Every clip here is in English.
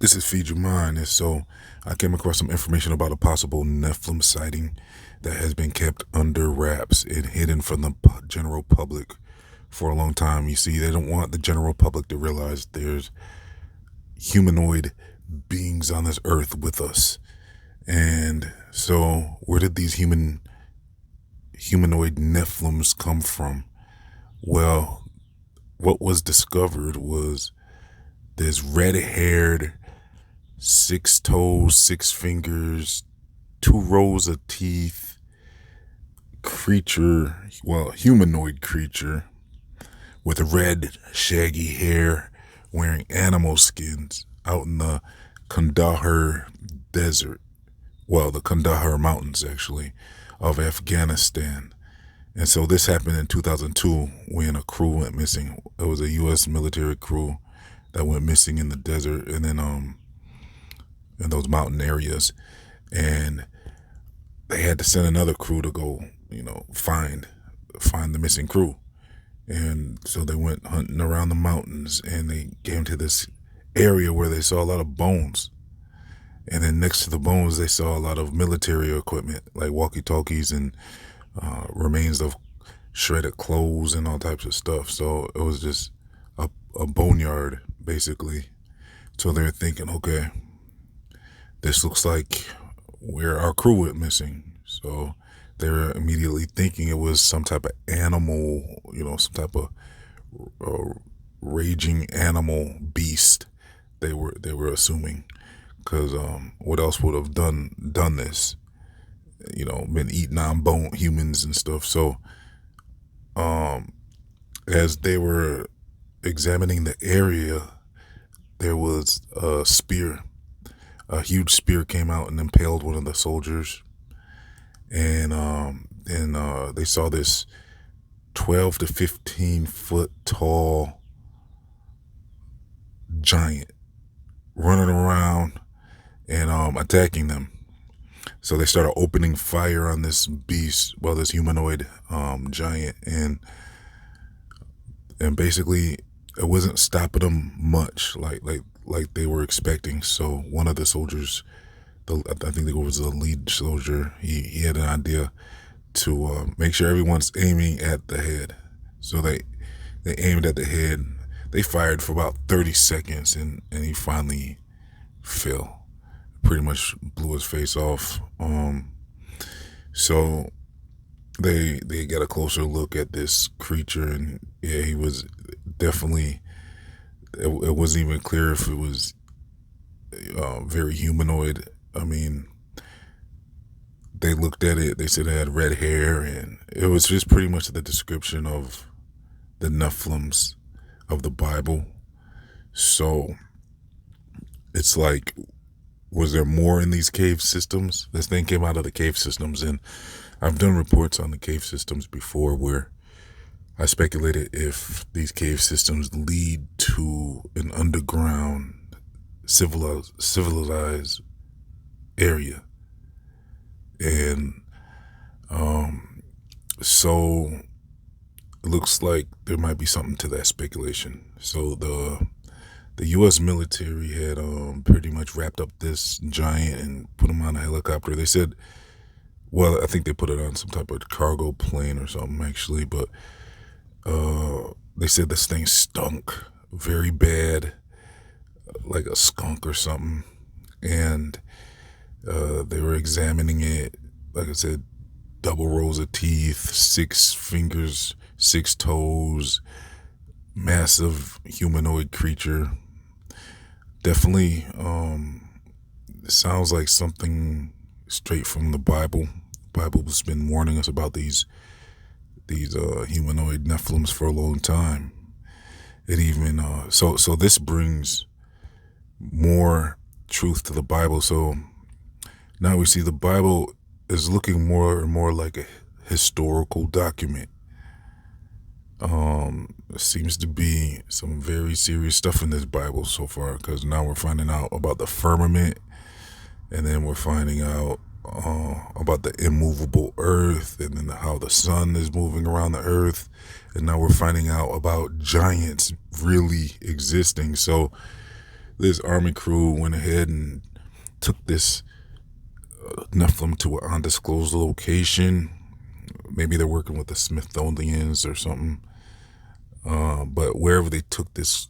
This is Feed Your Mind, and so I came across some information about a possible Nephilim sighting that has been kept under wraps and hidden from the general public for a long time. You see, they don't want the general public to realize there's humanoid beings on this earth with us. And so where did these humanoid Nephilims come from? Well, what was discovered was this red-haired, 6 toes, 6 fingers, 2 rows of teeth creature, humanoid creature with red, shaggy hair, wearing animal skins out in the Kandahar desert. Well, the Kandahar mountains, actually, of Afghanistan. And so this happened in 2002 when a crew went missing. It was a U.S. military crew that went missing in the desert and then in those mountain areas. And they had to send another crew to go, find the missing crew. And so they went hunting around the mountains and they came to this area where they saw a lot of bones. And then next to the bones, they saw a lot of military equipment like walkie-talkies and remains of shredded clothes and all types of stuff. So it was just a boneyard, basically. So they're thinking, okay, this looks like where our crew went missing. So they're immediately thinking it was some type of animal, some type of raging animal beast. They were assuming, because what else would have done this? Been eating on bone humans and stuff. So as they were examining the area, there was a spear. A huge spear came out and impaled one of the soldiers. And they saw this 12 to 15 foot tall giant running around and attacking them. So they started opening fire on this beast, this humanoid giant, and basically it wasn't stopping them much, like they were expecting. So one of the soldiers, I think it was the lead soldier, he had an idea to make sure everyone's aiming at the head. So they aimed at the head. They fired for about 30 seconds, and he finally fell. Pretty much blew his face off. So they got a closer look at this creature, and yeah, he was definitely. It wasn't even clear if it was very humanoid. I mean, they looked at it. They said it had red hair, and it was just pretty much the description of the Nephilims of the Bible. So it's like, was there more in these cave systems? This thing came out of the cave systems, and I've done reports on the cave systems before where I speculated if these cave systems lead to an underground civilized area. And so it looks like there might be something to that speculation. So the U.S. military had pretty much wrapped up this giant and put him on a helicopter. They said, I think they put it on some type of cargo plane or something, actually. But they said this thing stunk very bad, like a skunk or something. And they were examining it. Like I said, double rows of teeth, 6 fingers, 6 toes, massive humanoid creature. Definitely sounds like something straight from the Bible. The Bible has been warning us about these humanoid Nephilims for a long time. It even so this brings more truth to the Bible. So now we see the Bible is looking more and more like a historical document. There seems to be some very serious stuff in this Bible so far, because now we're finding out about the firmament, and then we're finding out about the immovable earth, and then how the sun is moving around the earth, and now we're finding out about giants really existing. So this army crew went ahead and took this Nephilim to an undisclosed location. Maybe they're working with the Smithsonians or something. But wherever they took this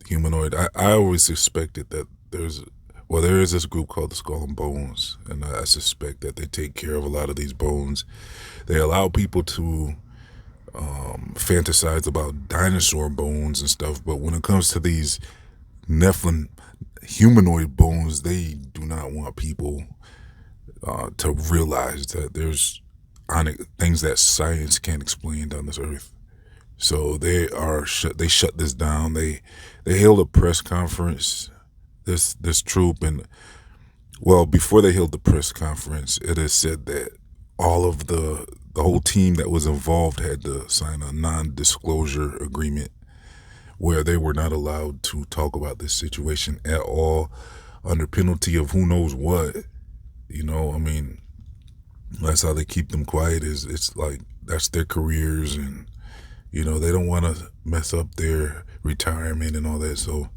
humanoid, I always suspected that there is this group called the Skull and Bones, and I suspect that they take care of a lot of these bones. They allow people to fantasize about dinosaur bones and stuff, but when it comes to these Nephilim humanoid bones, they do not want people to realize that there's things that science can't explain on this earth. So they shut this down. They held a press conference, this troop, and well, before they held the press conference, it is said that all of the whole team that was involved had to sign a non-disclosure agreement where they were not allowed to talk about this situation at all, under penalty of who knows what. I mean, that's how they keep them quiet. It's like that's their careers, and they don't want to mess up their retirement and all that. So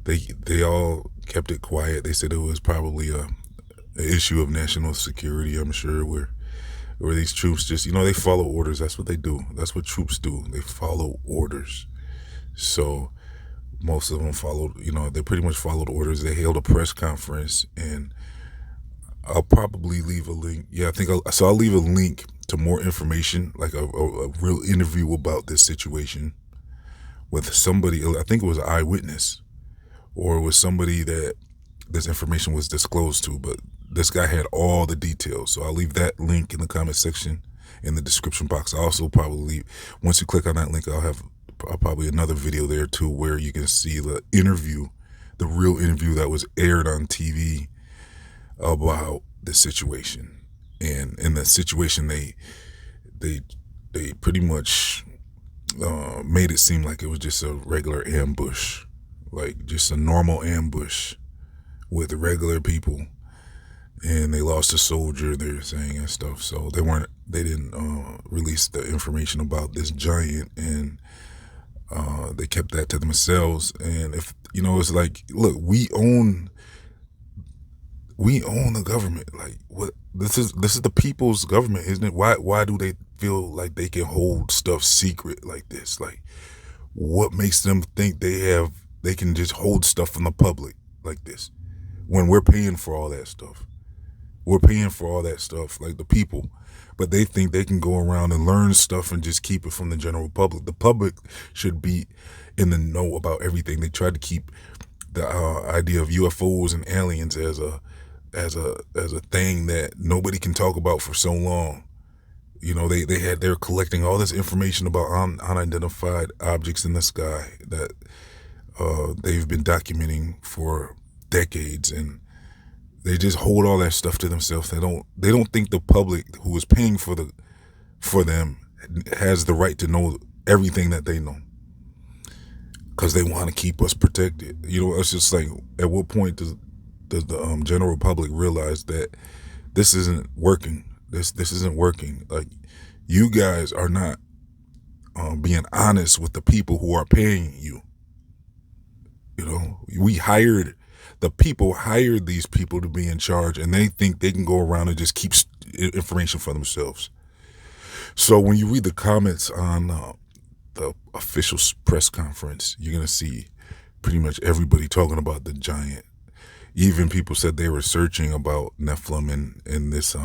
they all kept it quiet. They said it was probably an issue of national security, I'm sure, where these troops just, they follow orders. That's what they do. That's what troops do. They follow orders. So most of them followed, they pretty much followed orders. They held a press conference, and I'll probably leave a link. Yeah, I'll leave a link to more information, like a real interview about this situation with somebody. I think it was an eyewitness, or it was somebody that this information was disclosed to, but this guy had all the details. So I'll leave that link in the comment section in the description box. I'll also probably, once you click on that link, I'll have probably another video there too, where you can see the interview, the real interview that was aired on TV about the situation. And in that situation, they pretty much made it seem like it was just a regular ambush, like just a normal ambush with regular people, and they lost a soldier, they're saying, and stuff. So they didn't release the information about this giant, and they kept that to themselves. And if it's like, look, we own the government. Like, what? This is the people's government, isn't it? Why do they feel like they can hold stuff secret like this? Like, what makes them think they can just hold stuff from the public like this when we're paying for all that stuff? We're paying for all that stuff, like the people, but they think they can go around and learn stuff and just keep it from the general public. The public should be in the know about everything. They tried to keep the idea of UFOs and aliens as a thing that nobody can talk about for so long. They're collecting all this information about unidentified objects in the sky that they've been documenting for decades, and they just hold all that stuff to themselves. They don't think the public who is paying for them has the right to know everything that they know, because they want to keep us protected. It's just like, at what point does the general public realize that this isn't working? This isn't working. Like, you guys are not being honest with the people who are paying you. The people hired these people to be in charge, and they think they can go around and just keep information for themselves. So when you read the comments on the official press conference, you're going to see pretty much everybody talking about the giant. Even people said they were searching about Nephilim, and this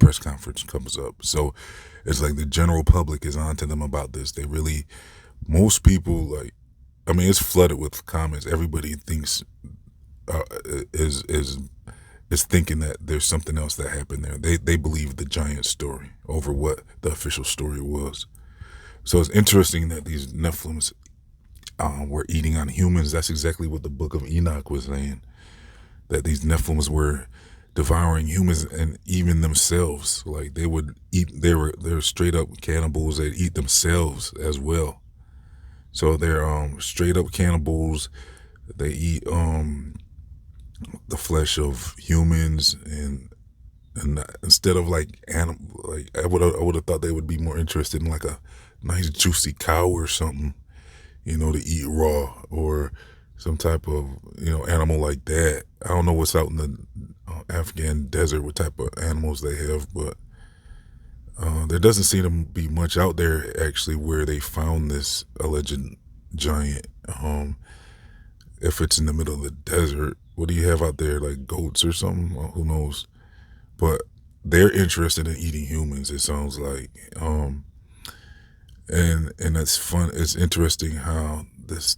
press conference comes up. So it's like the general public is onto them about this. Most people, it's flooded with comments. Everybody thinks is thinking that there's something else that happened there. They believe the giant story over what the official story was. So it's interesting that these Nephilims were eating on humans. That's exactly what the book of Enoch was saying, that these Nephilims were devouring humans and even themselves. Like, they would eat, they're straight up cannibals. They'd eat themselves as well. So they're straight up cannibals. They eat the flesh of humans, and instead of like animal, like I would have thought they would be more interested in like a nice juicy cow or something, to eat raw, or some type of, animal like that. I don't know what's out in the Afghan desert, what type of animals they have, but there doesn't seem to be much out there actually where they found this alleged giant. If it's in the middle of the desert, what do you have out there, like goats or something? Well, who knows? But they're interested in eating humans, it sounds like. And that's fun. It's interesting how this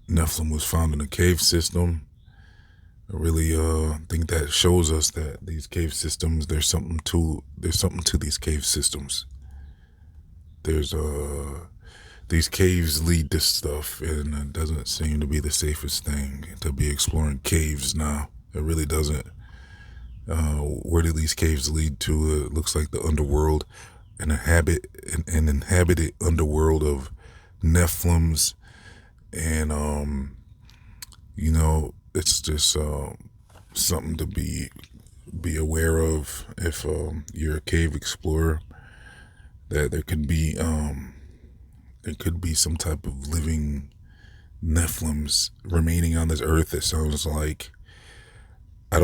Nephilim was found in a cave system. I really think that shows us that these cave systems, there's something to these cave systems. There's these caves lead to stuff, and it doesn't seem to be the safest thing to be exploring caves now. It really doesn't. Where do these caves lead to? It looks like the underworld, an inhabited underworld of Nephilims, and it's just something to be aware of if you're a cave explorer. That there could be some type of living Nephilims remaining on this earth. It sounds like. I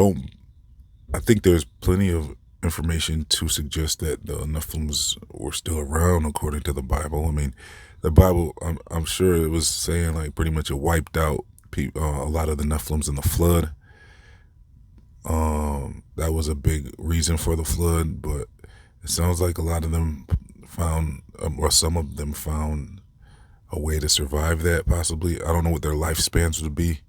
think there's plenty of information to suggest that the Nephilims were still around according to the Bible. I mean, the Bible, I'm sure it was saying like pretty much it wiped out a lot of the Nephilims in the flood. That was a big reason for the flood, but it sounds like a lot of them found, or some of them found a way to survive that, possibly. I don't know what their lifespans would be.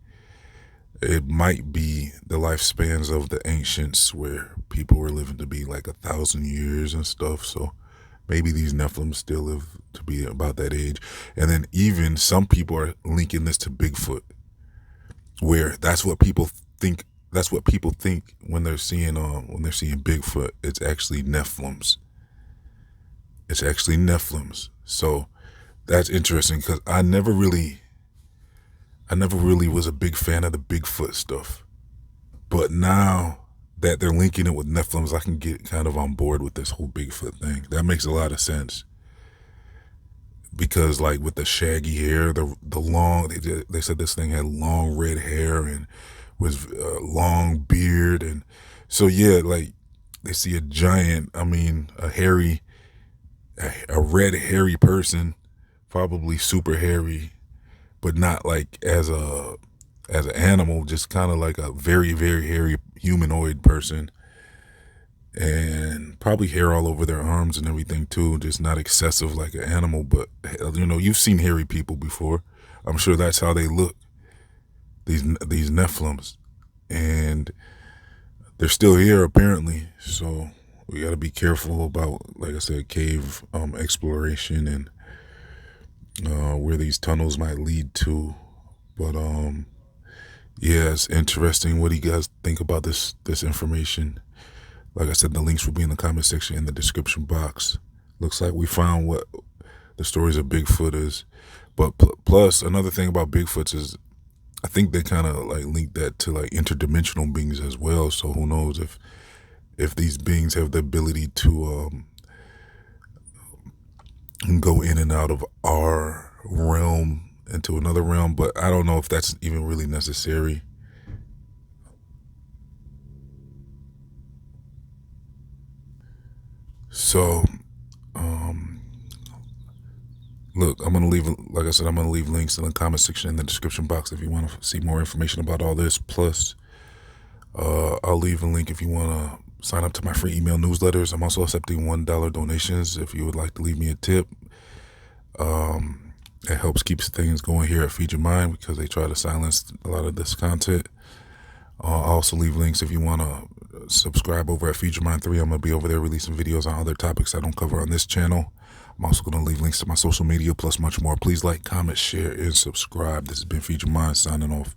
It might be the lifespans of the ancients where people were living to be like 1,000 years and stuff. So maybe these Nephilim still live to be about that age. And then even some people are linking this to Bigfoot, where that's what people think. That's what people think when they're seeing Bigfoot. It's actually Nephilims. It's actually Nephilims. So that's interesting because I never really was a big fan of the Bigfoot stuff. But now that they're linking it with Nephilims, I can get kind of on board with this whole Bigfoot thing. That makes a lot of sense. Because like with the shaggy hair, the long, they said this thing had long red hair and was long beard. And so, yeah, like they see a giant, a red hairy person, probably super hairy, but not like as an animal, just kind of like a very, very hairy humanoid person, and probably hair all over their arms and everything too, just not excessive like an animal. But you've seen hairy people before. I'm sure that's how they look, these Nephilims, and they're still here apparently. So we got to be careful about, like I said, cave exploration and where these tunnels might lead to. But yeah, it's interesting. What do you guys think about this information? Like I said, the links will be in the comment section in the description box. Looks like we found what the stories of Bigfoot is. But plus, another thing about Bigfoots is I think they kind of like link that to like interdimensional beings as well. So who knows if these beings have the ability to go in and out of our realm into another realm. But I don't know if that's even really necessary. So, look, I'm going to leave, like I said, I'm going to leave links in the comment section in the description box if you want to see more information about all this. Plus, I'll leave a link if you want to sign up to my free email newsletters. I'm also accepting $1 donations if you would like to leave me a tip. It helps keep things going here at Feed Your Mind because they try to silence a lot of this content. I'll also leave links if you want to subscribe over at Feed Your Mind 3. I'm going to be over there releasing videos on other topics I don't cover on this channel. I'm also going to leave links to my social media plus much more. Please like, comment, share, and subscribe. This has been Feed Your Mind signing off.